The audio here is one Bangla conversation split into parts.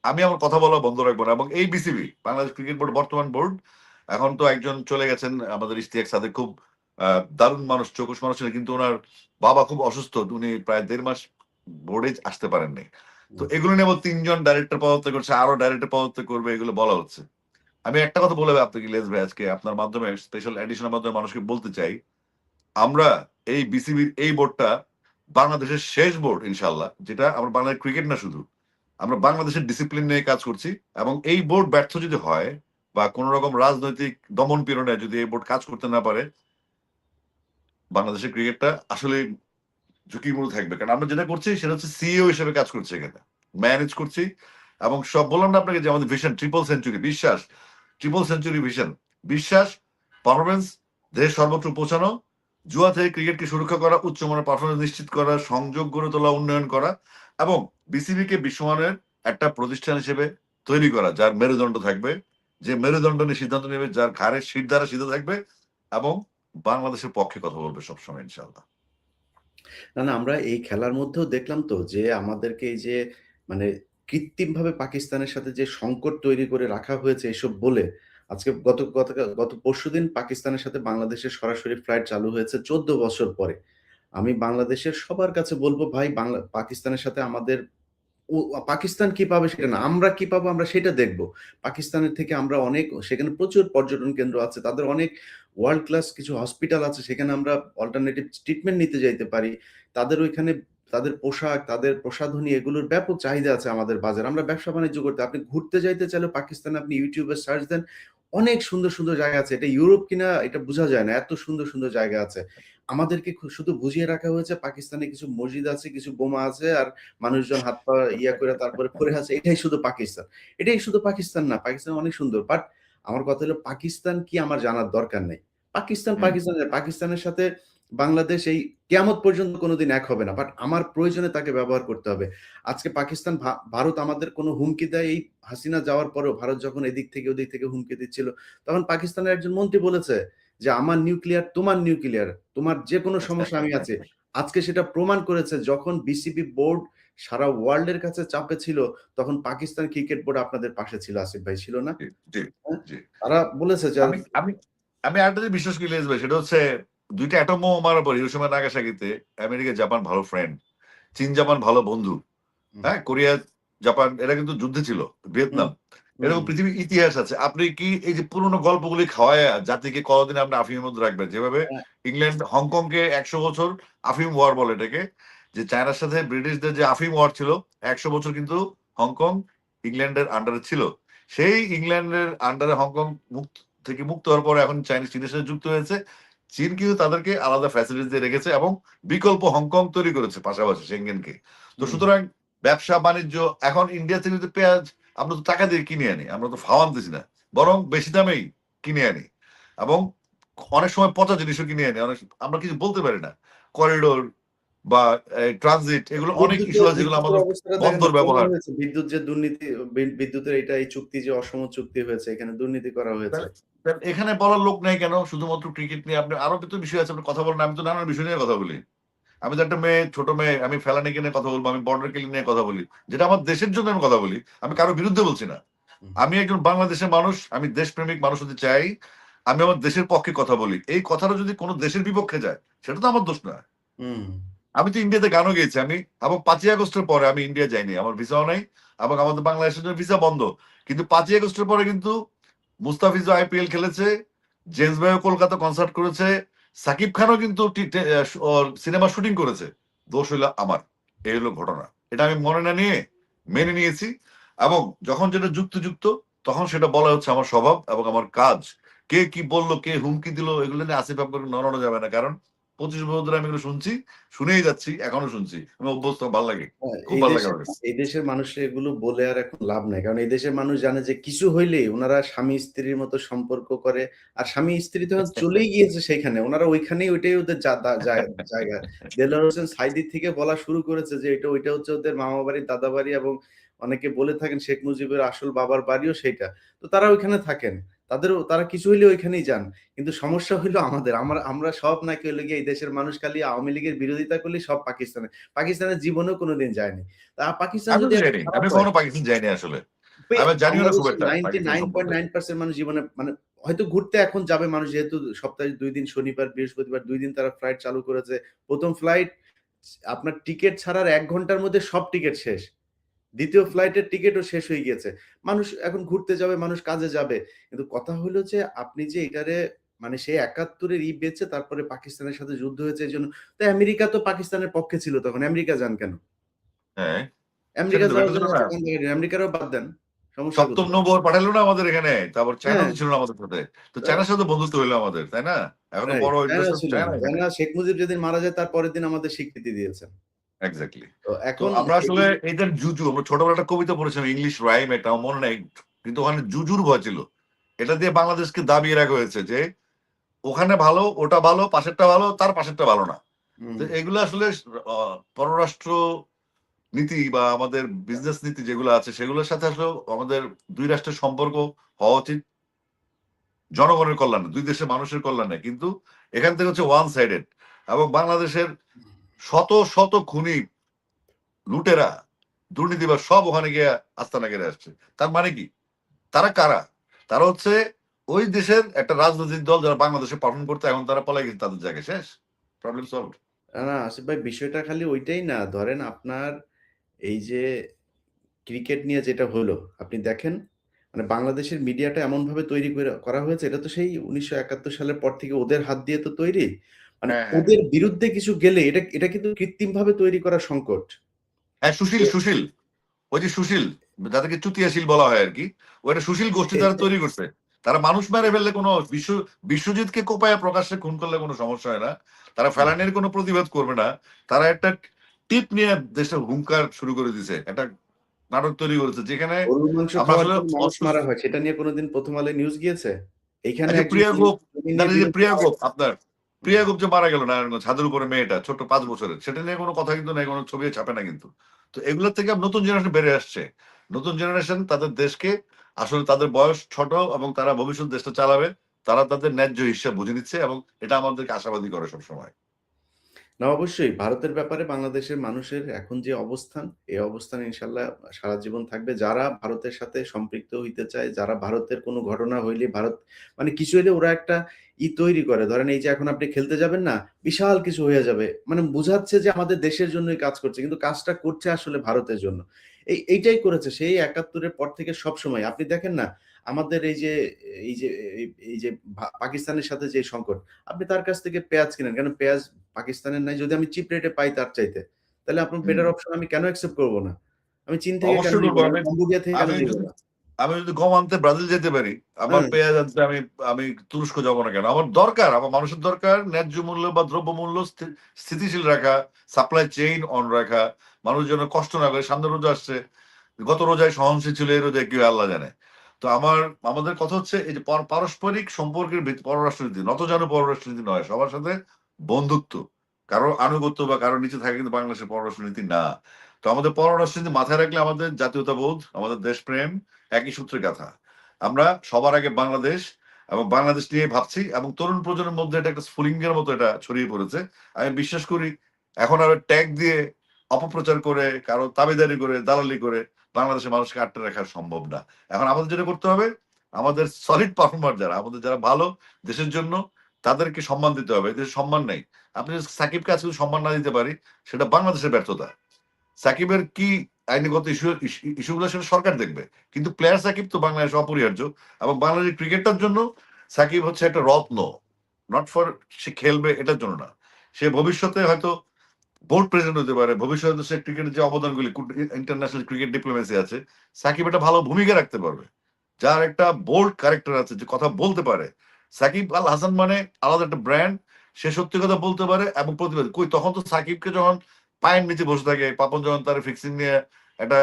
আমি আমার কথা বলা বন্ধ রাখবো না। এবং এই বিসিবি বাংলাদেশ ক্রিকেট বোর্ড বর্তমান বোর্ড, এখন তো একজন চলে গেছেন আমাদের ইশতিয়াক সাদেক, খুব দারুণ মানুষ, চৌকুশ মানুষ ছিলেন, কিন্তু ওনার বাবা খুব অসুস্থ, উনি প্রায় 1.5 মাস বোর্ডে আসতে পারেননি। তো এগুলো নিয়ে 3জন ডাইরেক্টর পদত্যাগ করছে, আরো ডাইরেক্টর পদত্যাগ করবে, এগুলো বলা হচ্ছে। আমি একটা কথা বলে আপনাকে ইলিয়াস ভাই, আজকে আপনার মাধ্যমে স্পেশাল এডিশনের মাধ্যমে মানুষকে বলতে চাই, আমরা এই বিসিবির এই বোর্ডটা বাংলাদেশের শেষ বোর্ড ইনশাল্লাহ, যেটা আমরা বাংলাদেশ ক্রিকেট না শুধু, আমরা বাংলাদেশের ডিসিপ্লিন নিয়ে কাজ করছি। এবং এই বোর্ড ব্যর্থ যদি হয় বা কোন রকম রাজনৈতিক দমন পীড়নে যদি এই বোর্ড কাজ করতে না পারে, বাংলাদেশের ক্রিকেটটা আসলে ঝুঁকির মধ্যে থাকবে। কারণ আমরা যেটা করছি সেটা হচ্ছে সিইও হিসেবে কাজ করছি, এখানে ম্যানেজ করছি। এবং সব বললাম না আপনাকে যে আমাদের ভিশন ট্রিপল সেঞ্চুরি, বিশ্বাস ট্রিপল সেঞ্চুরি ভিশন, বিশ্বাস, পারফরমেন্স, দেশের সর্বত্র পৌঁছানো, জুয়া থেকে ক্রিকেটকে সুরক্ষা করা, উচ্চমানের পারফরমেন্স নিশ্চিত করা, সংযোগ গড়ে তোলা, উন্নয়ন করা, এবং বিসিবিকে বিশ্বমানের একটা প্রতিষ্ঠান হিসেবে তৈরি করা, যার মেরুদণ্ড থাকবে, যে মেরুদণ্ড নিয়ে সিদ্ধান্ত নেবে, যার ঘাড়ের শির দ্বারা সিদ্ধ থাকবে, এবং বাংলাদেশের পক্ষে কথা বলবে সবসময় ইনশাআল্লাহ। না, না, আমরা এই খেলার মধ্যেও দেখলাম তো যে আমাদেরকে এই যে মানে কৃত্রিমভাবে পাকিস্তানের সাথে যে সংকট তৈরি করে রাখা হয়েছে এসব বলে, আজকে গত পরশুদিন পাকিস্তানের সাথে বাংলাদেশের সরাসরি ফ্লাইট চালু হয়েছে 14 বছর পরে। আমি বাংলাদেশের সবার কাছে বলব, ভাই পাকিস্তানের সাথে আমাদের পাকিস্তান কি পাবে সেটা না, আমরা কি পাবো আমরা সেটা দেখব। পাকিস্তানের থেকে আমরা অনেক, সেখানে প্রচুর পর্যটন কেন্দ্র আছে, তাদের অনেক ওয়ার্ল্ড ক্লাস কিছু হসপিটাল আছে, সেখানে আমরা অল্টারনেটিভ ট্রিটমেন্ট নিতে যাইতে পারি। তাদের ওইখানে তাদের পোশাক, তাদের প্রসাধনী, এগুলোর ব্যাপক চাহিদা আছে আমাদের বাজারে। আমরা ব্যবসা বাণিজ্য করতে, আপনি ঘুরতে যাইতে চাইলে পাকিস্তানে আপনি ইউটিউবে সার্চ দেন, অনেক সুন্দর সুন্দর জায়গা আছে। এটা ইউরোপ কিনা এটা বোঝা যায় না, এত সুন্দর সুন্দর জায়গা আছে। আমাদেরকে শুধু বুঝিয়ে রাখা হয়েছে পাকিস্তানে কিছু মসজিদ আছে, কিছু বোমা আছে, আর মানুষজন হাত পা ইয়া করে তারপরে পড়ে আছে, এটাই শুধু পাকিস্তান। এটাই শুধু পাকিস্তান না, পাকিস্তান অনেক সুন্দর। বাট আমার কথা হলো পাকিস্তান কি আমার জানার দরকার নেই। পাকিস্তানের সাথে বাংলাদেশ এই কিয়ামত পর্যন্ত কোনোদিন এক হবে না। বাট আমার প্রয়োজনে তাকে ব্যবহার করতে হবে। আজকে পাকিস্তান ভারত আমাদের কোনো হুমকি দেয়, এই হাসিনা যাওয়ার পরেও ভারত যখন এদিক থেকে ওদিক থেকে হুমকি দিচ্ছিল, তখন পাকিস্তানের একজন মন্ত্রী বলেছে যে আমার নিউক্লিয়ার তোমার নিউক্লিয়ার, তোমার যে কোনো সমস্যা আমি আছি। আজকে সেটা প্রমাণ করেছে, যখন বিসিবি বোর্ড সারা ওয়ার্ল্ডের কাছে চাপে ছিল, তখন পাকিস্তান ক্রিকেট বোর্ড আপনাদের পাশে ছিল, আসিফ ভাই, ছিল না? জি, হ্যাঁ? জি। তারা বলেছে যে আমি আমি আমি আরেকটা যে বিশ্বাস করি ইলিয়াস ভাই, সেটা হচ্ছে 2টা অ্যাটম বোমা মারার পর হিরোশিমা নাগাসাকিতে আমেরিকা জাপান ভালো ফ্রেন্ড, চীন জাপান ভালো বন্ধু, হ্যাঁ, কোরিয়া জাপান এরা কিন্তু যুদ্ধে ছিল, ভিয়েতনাম, এরকম পৃথিবীর ইতিহাস আছে। আপনি কি এই যে পুরোনো গল্পগুলি খাওয়ায় জাতিকে কতদিন আপনি আফিমের মধ্যে রাখবেন? যেভাবে ইংল্যান্ড হংকংকে 100 বছর আফিম ওয়ার বলে এটাকে, যে চায়নার সাথে ব্রিটিশদের যে আফিম ওয়ার ছিল 100 বছর, কিন্তু হংকং ইংল্যান্ডের আন্ডারে ছিল। সেই ইংল্যান্ডের আন্ডারে হংকং মুক্ত হওয়ার পরে এখন চীনের সাথে যুক্ত হয়েছে। চীন কিন্তু তাদেরকে আলাদা ফ্যাসিলিটি দিয়ে রেখেছে এবং বিকল্প হংকং তৈরি করেছে পাশাপাশি সেঙ্গেনকে। তো সুতরাং ব্যবসা বাণিজ্য, এখন ইন্ডিয়া থেকে যদি পেঁয়াজ আমরা তো টাকা দিয়ে কিনে আনি, আমরা তো ফাওয়া আনতেছি না, বরং বেশি দামেই কিনে আনি, এবং অনেক সময় পচা জিনিসও কিনে আনি, অনেক আমরা কিছু বলতে পারি না। করিডোর বা ট্রানজিট, এগুলো অনেক ইস্যু আছে যেগুলো আমাদের বন্দর ব্যবহার। বিদ্যুৎ যে দুর্নীতি, বিদ্যুতের এটা এই চুক্তি যে অসম চুক্তি হয়েছে, এখানে দুর্নীতি করা হয়েছে। এখানে বলার লোক নাই কেন? শুধুমাত্র ক্রিকেট নিয়ে আপনি আরো কিছু বিষয় আছে, আপনি কথা বলেন। আমি তো নানান বিষয় নিয়ে কথা বলি। আমি তো একটা মেয়ে, ছোট মেয়ে, আমি ফেলানিকে নিয়ে কথা বলবো, আমি বর্ডার কিলিং নিয়ে কথা বলি, যেটা আমার দেশের জন্য আমি কথা বলি, আমি কারোর বিরুদ্ধে বলছি না। আমি একজন বাংলাদেশের মানুষ, আমি দেশপ্রেমিক মানুষ হতে চাই, আমি আমার দেশের পক্ষে কথা বলি। এই কথাটা যদি কোনো দেশের বিপক্ষে যায়, সেটা তো আমার দোষ না। আমি তো ইন্ডিয়াতে গানও গেয়েছি, আমি এবং 5ই আগস্টের পরে আমি ইন্ডিয়া যাইনি, আমার ভিসাও নাই, এবং আমাদের বাংলাদেশের জন্য ভিসা বন্ধ। কিন্তু 5ই আগস্টের পরে কিন্তু মুস্তাফিজও আইপিএল খেলেছে, জেমস ভাইও কলকাতা কনসার্ট করেছে, সাকিব খানও কিন্তু সিনেমা শুটিং করেছে। দোষ হইলো আমার। এই হলো ঘটনা। এটা আমি মনে না নিয়ে মেনে নিয়েছি, এবং যখন যেটা যুক্ত তখন সেটা বলা হচ্ছে আমার স্বভাব এবং আমার কাজ। কে কি বললো, কে হুমকি দিল, এগুলো নিয়ে আসিফ আপনাকে নড়ানো যাবে না, কারণ 25 বছর ধরে আমি এগুলো শুনছি, শুনেই যাচ্ছি, এখনো শুনছি, আমি অভ্যস্ত, ভালো লাগে, খুব ভালো লাগে আমার। এই দেশের মানুষের এগুলো বলে আর এখন লাভ নাই, কারণ এই দেশের মানুষ জানে যে কিছু হইলেই ওনারা স্বামী স্ত্রীর মতো সম্পর্ক করে, আর স্বামী স্ত্রী তো চলেই গিয়েছে সেখানে, ওনারা ওইখানেই, ওইটাই ওদের জায়গা। দেলোয়ার হোসেন সাইদি থেকে বলা শুরু করেছে যে ওইটা হচ্ছে ওদের মামা বাড়ি, দাদা বাড়ি, এবং অনেকে বলে থাকেন শেখ মুজিবের আসল বাবার বাড়িও সেইটা। তো তারা ওইখানে থাকেন, তারা কিছু হইলে ওইখানেই যান। কিন্তু সমস্যা হইলো আমরা সব নাকি হইলো গিয়ে এই দেশের মানুষ খালি আওয়ামী লীগের বিরোধিতা করলে সব পাকিস্তানের জীবনেও কোনোদিন যায়নি। তা পাকিস্তান যদি আমি কখনো পাকিস্তান যাইনি আসলে। আমি জানিও না খুব বাংলাদেশের একটা পাকিস্তান সম্পর্কে। 99.9% মানুষ জীবনে মানে হয়তো ঘুরতে এখন যাবে মানুষ, যেহেতু সপ্তাহে ২ দিন শনিবার, বৃহস্পতিবার ২ দিন তারা ফ্লাইট চালু করেছে। ১ম ফ্লাইট আপনার টিকেট ছাড়ার ১ ঘন্টার মধ্যে সব টিকেট শেষ। ২য় ফ্লাইটের টিকেটও শেষ হয়ে গিয়েছে। মানুষ এখন ঘুরতে যাবে, মানুষ কাজে যাবে। কিন্তু কথা হইলো যে আপনি যে এটারে মানে সেই ৭১ এর বেচে তারপরে পাকিস্তানের সাথে যুদ্ধ হয়েছে এজন্য, তো আমেরিকা তো পাকিস্তানের পক্ষে ছিল তখন। আমেরিকা যান কেন? হ্যাঁ, আমেরিকা সেটাই তো, যাওয়ার এটার জন্য জন্য এত না কান লাগালেন। আমেরিকারও বাদ দেন। সমস্যা ৭ম কোথায়? নৌবহর পাঠাইলো না আমাদের এখানে। তারপর চায়না হ্যাঁ, তো ছিল না আমাদের সাথে। তো তো চায়নার সাথে বন্ধুত্ব হইলো আমাদের, তাই না? এখন তো রাইট। বড় চায়নাও ইন্টারেস্ট ছিল। চায়না এখানে। চায়না শেখ মুজিব যেদিন মারা যায় তার পরের দিন আমাদের স্বীকৃতি দিয়েছেন। এক্সাক্টলি। তো তো এখন আমরা এই আসলে এদের জুজু, আমরা ছোটবেলায় একটা কবিতা পড়েছিলাম ইংলিশ রাইম, এটা আমার মনে নাই। কিন্তু ওখানে জুজুর ভয় ছিল। এটা দিয়ে বাংলাদেশকে দাবিয়ে রাখা হয়েছে যে ওখানে ভালো, ওটা ভালো, পাশেরটা ভালো, তার পাশেরটা ভালো না। তো হুম, এগুলো আসলে পররাষ্ট্র নীতি বা আমাদের বিজনেস নীতি যেগুলো আছে সেগুলোর সাথে আসলে আমাদের ২ রাষ্ট্রের সম্পর্ক হওয়া উচিত জনগণের কল্যাণে, ২ দেশের মানুষের কল্যাণে। কিন্তু এখান থেকে হচ্ছে ওয়ান সাইডেড। এবং বাংলাদেশের শত, শত খুনি, লুটেরা, দুর্নীতিবাজ সব ওখানে গিয়ে আস্তানা গেড়ে আসছে। তার মানে কি? তারা কারা? তারা হচ্ছে ওই দেশের একটা রাজনৈতিক দল যারা বাংলাদেশে পারফর্ম করতে, এখন তারা পলায় গেছে তাদের জায়গায়। শেষ। Problem solved. না আসিফ ভাই, বিষয়টা খালি ওইটাই না। ধরেন আপনার এই যে ক্রিকেট নিয়ে যেটা হলো, আপনি দেখেন মানে বাংলাদেশের মিডিয়াটা এমনভাবে তৈরি করা হয়েছে, এটা তো সেই ১৯৭১ সালের পর থেকে ওদের হাত দিয়ে তো তৈরি। মানে হ্যাঁ, হ্যাঁ, হ্যাঁ। ওদের বিরুদ্ধে কিছু গেলে এটা কিন্তু কৃত্রিমভাবে তৈরি করা সংকট। হ্যাঁ, সুশীল, সুশীল। ওই যে সুশীল, যাদেরকে চুতিয়াশীল বলা হয় আরকি। ও একটা সুশীল গোষ্ঠী তারা তৈরি করছে। তারা মানুষ মেরে ফেললে কোনো বিশ্বজিৎকে কোপায়া প্রকাশ্যে খুন করলে কোনো সমস্যা হয় না। তারা ফেলানির কোনো প্রতিবাদ করবে না। তারা একটা টিপ নিয়ে দেশে হুঙ্কার শুরু করে দিছে। একটা নাটক তৈরি করেছে যেখানে গরুর মাংস আমরা খাওয়ার আসলে জন্য মানুষ মারা হয়, সেটা নিয়ে কোনদিন ১ম আলোয় নিউজ গিয়েছে? এইখানে এই যে একজন প্রিয়া গোপ, জমি না নিয়ে এই যে বিরোধী প্রিয়া মারা গোপ গেছে। আপনার, হুম। প্রিয়া গোপ যে মারা গেল নারায়ণগঞ্জ, ছাদের উপরে মেয়েটা ছোট্ট ৫ বছরের, সেটা নিয়ে কোনো কথা কিন্তু নাই, কোনো ছবি ছাপে না কিন্তু। তো এগুলোর থেকে নতুন জেনারেশন বেড়ে আসছে। নতুন জেনারেশন তাদের দেশকে আসলে তাদের বয়স ছোট এবং তারা ভবিষ্যৎ দেশটা চালাবে। তারা তাদের ন্যায্য হিসাব বুঝে নিচ্ছে এবং এটা আমাদেরকে আশাবাদী করে সবসময়। না অবশ্যই ভারতের ব্যাপারে বাংলাদেশের মানুষের এখন যে অবস্থান, এই অবস্থান ইনশাআল্লাহ সারা জীবন থাকবে। যারা ভারতের সাথে সম্পৃক্ত হইতে চায়, যারা ভারতের কোনো ঘটনা হইলে ভারত মানে কিছু হইলে ওরা একটা তৈরি করে। ধরেন এই যে এখন আপনি খেলতে যাবেন না, বিশাল কিছু হয়ে যাবে। মানে বুঝাচ্ছে যে আমাদের দেশের জন্যই কাজ করছে। কিন্তু কাজটা করছে আসলে ভারতের জন্য। এইটাই করেছে সেই ৭১ এর পর থেকে সবসময়। আপনি দেখেন না আমাদের এই যে এই যে পাকিস্তানের সাথে যে সংকট, আপনি তার কাছ থেকে পেঁয়াজ কিনেন। কেন পেঁয়াজ পাকিস্তানের নাই, যদি আমি চিপ রেটে পাই তার চাইতে, তাহলে আপনার হুম। বেটার অপশন আমি কেন অ্যাকসেপ্ট করব না? আমি চীন থেকে কেন অবশ্যই নিব করবো। না? আমি আমি কম্বোডিয়া থেকে কেন আমি নিব যদি না? আমি যদি গম আনতে ব্রাজিল যেতে পারি, আমার হ্যাঁ, পেঁয়াজ আনতে আমি আমি তুরস্ক যাবো না কেন? আমার দরকার, আমার মানুষের দরকার ন্যায্য মূল্য বা দ্রব্যমূল্য স্থিতিশীল রাখা, সাপ্লাই চেইন অন রাখা, মানুষ যেন কষ্ট না করে। সামনে রোজা আসছে। গত রোজায় সহনশীল ছিল, এই রোজায় কি হয় আল্লাহ জানে। তো আমাদের কথা হচ্ছে এই যে পারস্পরিক সম্পর্কের পররাষ্ট্রনীতি, নতজানু পররাষ্ট্রনীতি নয়, সবার সাথে বন্ধুত্ব। কারো আনুগত্য বা কারো নিচে থাকে কিন্তু বাংলাদেশের পররাষ্ট্রনীতি না। তো আমাদের পররাষ্ট্রনীতি মাথায় রাখলে আমাদের জাতীয়তাবোধ, আমাদের দেশপ্রেম একই সূত্রে গাঁথা। আমরা সবার আগে বাংলাদেশ এবং বাংলাদেশ নিয়ে ভাবছি এবং তরুণ প্রজন্মের মধ্যে এটা একটা স্ফুলিঙ্গের মতো এটা ছড়িয়ে পড়েছে। আমি বিশ্বাস করি এখন আর ট্যাগ দিয়ে অপপ্রচার করে, কারো তাবেদারি করে, দালালি করে বাংলাদেশের মানুষকে আটকে রাখা সম্ভব না। এখন আমাদের যেটা করতে হবে, আমাদের সলিড পারফর্মার যারা, আমাদের যারা ভালো দেশের জন্য, তাদেরকে সম্মান দিতে হবে। এদেশে সম্মান নেই। আপনি যদি সাকিবকে আজকে সম্মান না দিতে পারি, সেটা বাংলাদেশের ব্যর্থতা। সাকিবের কি আইনগত ইস্যুগুলো সেটা সরকার দেখবে। কিন্তু প্লেয়ার সাকিব তো বাংলাদেশে অপরিহার্য এবং বাংলাদেশের ক্রিকেটটার জন্য সাকিব হচ্ছে একটা রত্ন। নট ফর সে খেলবে এটার জন্য না। সে ভবিষ্যতে হয়তো বোর্ড প্রেসিডেন্ট হতে পারে। ভবিষ্যতে সে ক্রিকেটের যে অবদানগুলি, ইন্টারন্যাশনাল ক্রিকেট ডিপ্লোমেসি আছে, সাকিব একটা ভালো ভূমিকা রাখতে পারবে। যার একটা বোল্ড ক্যারেক্টার আছে, যে কথা বলতে পারে। সাকিব আল হাসান মানে আলাদা একটা ব্র্যান্ড। সে সত্যি কথা বলতে পারে এবং প্রতিবাদ। কই তখন তো সাকিবকে যখন পায়ের নিচে বসে থাকে, পাপন যখন তার ফিক্সিং নিয়ে একটা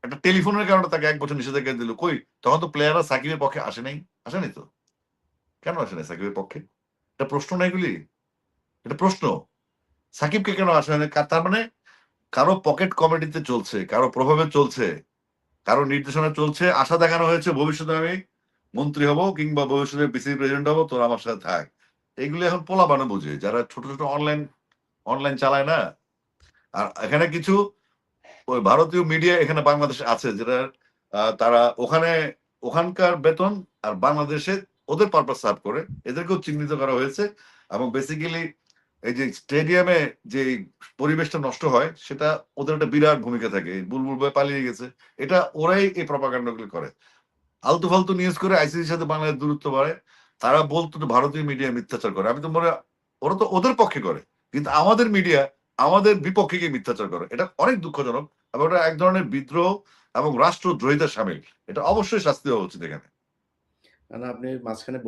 একটা টেলিফোনের কারণে তাকে ১ বছর নিষেধাজ্ঞা দিল। কই তখন তো প্লেয়াররা সাকিবের পক্ষে আসে নাই? আসেনি তো? কেন আসে নাই সাকিবের পক্ষে? এটা প্রশ্ন না এগুলি? এটা প্রশ্ন। সাকিবকে কেন আসে নাই? তার মানে কারো পকেট কমেডিতে চলছে, কারো প্রভাবে চলছে, কারো নির্দেশনা চলছে। আশা দেখানো হয়েছে ভবিষ্যতে আমি মন্ত্রী হব কিংবা ভবিষ্যতে বিসিবি প্রেসিডেন্ট হব, তোরা আমার সাথে থাক। এগুলো এখন পোলাপানে বুঝে, যারা ছোট, ছোট অনলাইন অনলাইন চালায় না? আর এখানে কিছু ওই ভারতীয় মিডিয়া এখানে বাংলাদেশে আছে যেটা তারা ওখানকার বেতন আর বাংলাদেশে ওদের পারপাস সার্ভ করে, এদেরকেও চিহ্নিত করা হয়েছে। এবং বেসিক্যালি এই যে স্টেডিয়ামে যে পরিবেশটা নষ্ট হয়, সেটা ওদের একটা বিরাট ভূমিকা থাকে। বুলবুল ভাই পালিয়ে গেছে, এটা ওরাই এই প্রপাগান্ডাগুলো করে। আলতু ফালতু নিউজ করে আইসিসির সাথে বাংলাদেশ দূরত্ব বাড়ে। তারা বলতো যে ভারতীয় মিডিয়া মিথ্যাচার করে। আমি তো মনে হয় ওরা তো ওদের পক্ষে করে, কিন্তু আমাদের মিডিয়া আমাদের বিপক্ষে গিয়ে মিথ্যাচার করে। এটা অনেক দুঃখজনক এবং এটা এক ধরনের বিদ্রোহ এবং রাষ্ট্রদ্রোহিতার সামিল। এটা অবশ্যই শাস্তি হওয়া উচিত এখানে। না, আপনি মাঝখানে